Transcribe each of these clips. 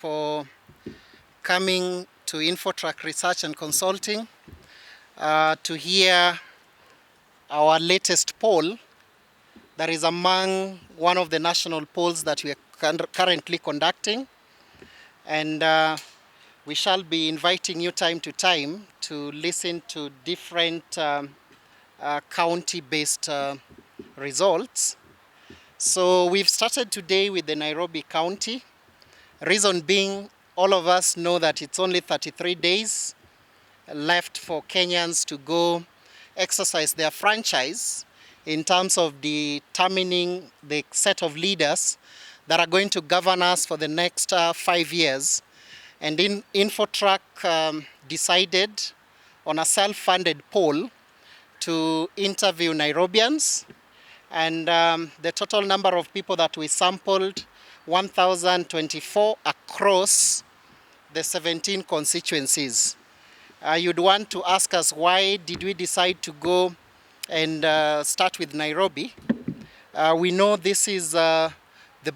for coming to InfoTrack Research and Consulting to hear our latest poll that is among one of the national polls that we are currently conducting. And we shall be inviting you time to time to listen to different county-based results. So we've started today with the Nairobi County. Reason being, all of us know that it's only 33 days left for Kenyans to go exercise their franchise in terms of determining the set of leaders that are going to govern us for the next 5 years. And InfoTrack decided on a self-funded poll to interview Nairobians. And the total number of people that we sampled, 1,024 across the 17 constituencies. You'd want to ask us, why did we decide to go and start with Nairobi? We know this is the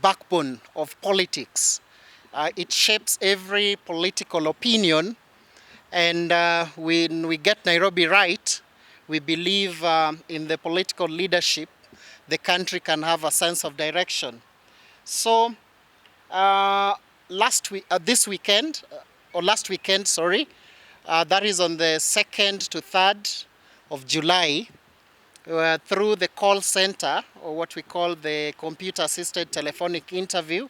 backbone of politics. It shapes every political opinion, and when we get Nairobi right, we believe in the political leadership, the country can have a sense of direction. So last weekend, that is on the 2nd to 3rd of July, through the call center, or what we call the computer-assisted telephonic interview,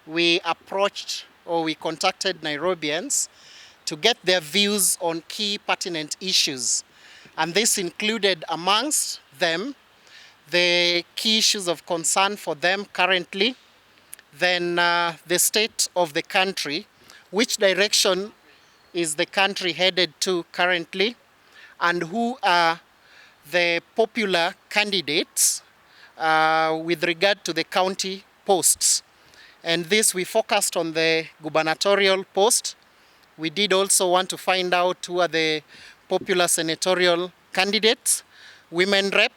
we approached, or we contacted Nairobians to get their views on key pertinent issues. And this included, amongst them, the key issues of concern for them currently, then the state of the country, which direction is the country headed to currently, and who are the popular candidates with regard to the county posts. And this, we focused on the gubernatorial post. We did also want to find out who are the popular senatorial candidates, women rep,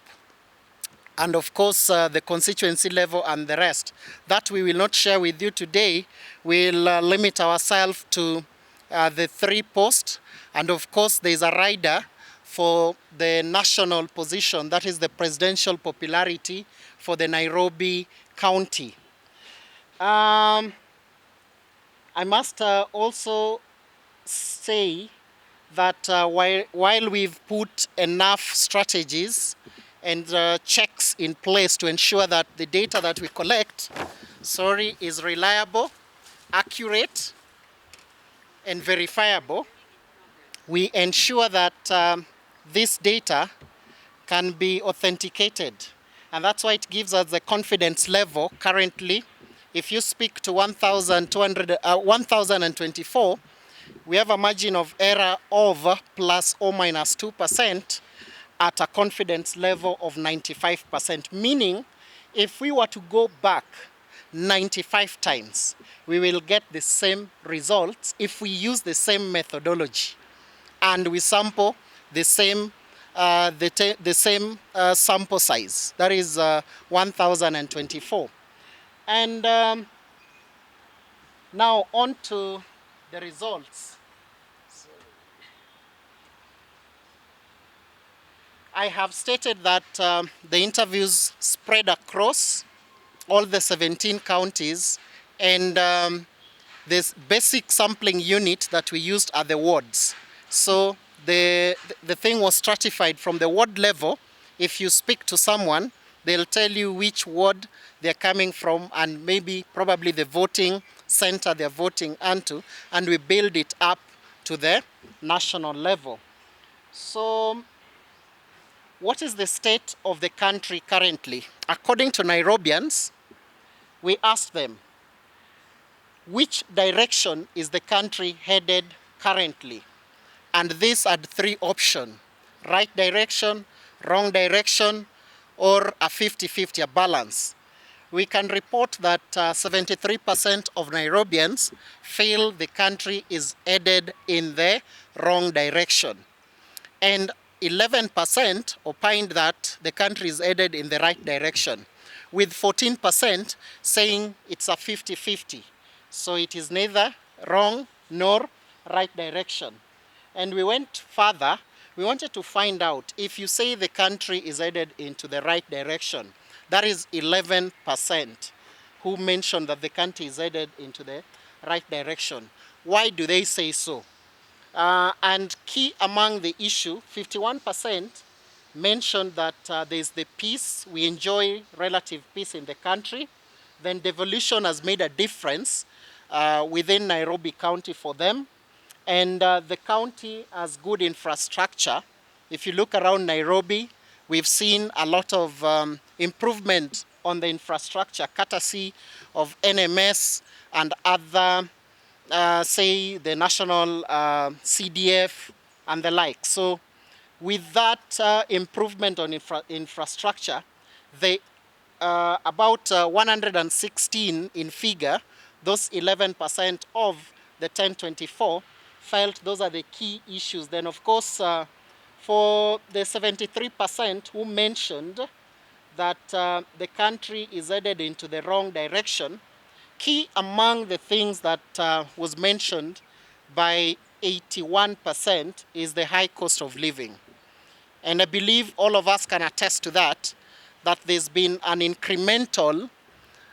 and of course the constituency level and the rest. That we will not share with you today. We'll limit ourselves to the 3 posts, and of course there is a rider for the national position, that is the presidential popularity for the Nairobi County. I must also say that while we've put enough strategies and checks in place to ensure that the data that we collect, is reliable, accurate, and verifiable, we ensure that this data can be authenticated. And that's why it gives us the confidence level currently. If you speak to 1,024, we have a margin of error of plus or minus 2% at a confidence level of 95%, meaning if we were to go back 95 times, we will get the same results if we use the same methodology and we sample the same sample size, that is 1,024. And now on to the results. I have stated that the interviews spread across all the 17 counties, and this basic sampling unit that we used are the wards. So the thing was stratified from the ward level. If you speak to someone, they'll tell you which ward they're coming from and probably the voting center they're voting onto, and we build it up to the national level. So what is the state of the country currently? According to Nairobians, we asked them, which direction is the country headed currently? And these are 3 options: right direction, wrong direction, or a 50-50, a balance. We can report that 73% of Nairobians feel the country is headed in the wrong direction. And 11% opined that the country is headed in the right direction, with 14% saying it's a 50-50. So it is neither wrong nor right direction. And we went further. We wanted to find out if you say the country is headed into the right direction, that is 11% who mentioned that the country is headed into the right direction. Why do they say so? And key among the issue, 51% mentioned that there's the peace, we enjoy relative peace in the country. Then devolution has made a difference within Nairobi County for them. And the county has good infrastructure. If you look around Nairobi, we've seen a lot of improvement on the infrastructure, courtesy of NMS and other, say, the national CDF and the like. So with that improvement on infrastructure, they about 116 in figure, those 11% of the 1024 felt those are the key issues. Then of course, for the 73% who mentioned that the country is headed into the wrong direction, key among the things that was mentioned by 81% is the high cost of living. And I believe all of us can attest to that, that there's been an incremental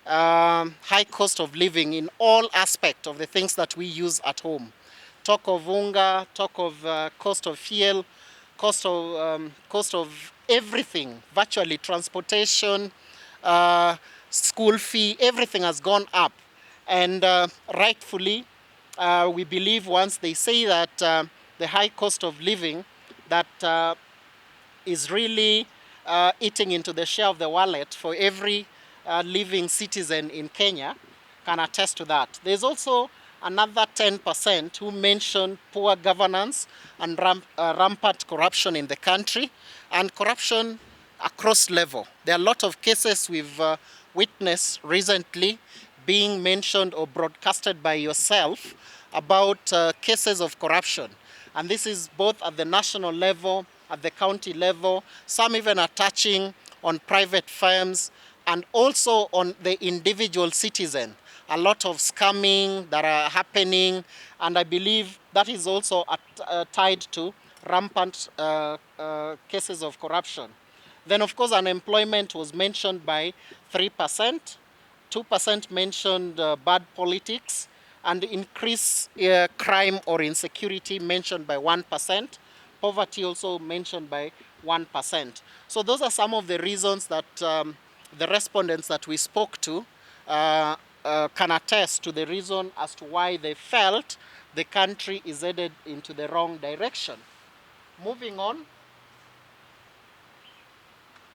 high cost of living in all aspects of the things that we use at home. Talk of unga, talk of cost of fuel, cost of everything, virtually transportation, school fee, everything has gone up. And rightfully, we believe once they say that the high cost of living, that is really eating into the share of the wallet for every living citizen in Kenya, can attest to that. There's also another 10% who mentioned poor governance and rampant corruption in the country, and corruption across level. There are a lot of cases we've witnessed recently being mentioned or broadcasted by yourself about cases of corruption. And this is both at the national level, at the county level, some even are touching on private firms and also on the individual citizen. A lot of scamming that are happening, and I believe that is also tied to rampant cases of corruption. Then of course unemployment was mentioned by 3%, 2% mentioned bad politics, and increased crime or insecurity mentioned by 1%. Poverty also mentioned by 1%. So those are some of the reasons that the respondents that we spoke to can attest to the reason as to why they felt the country is headed into the wrong direction. Moving on,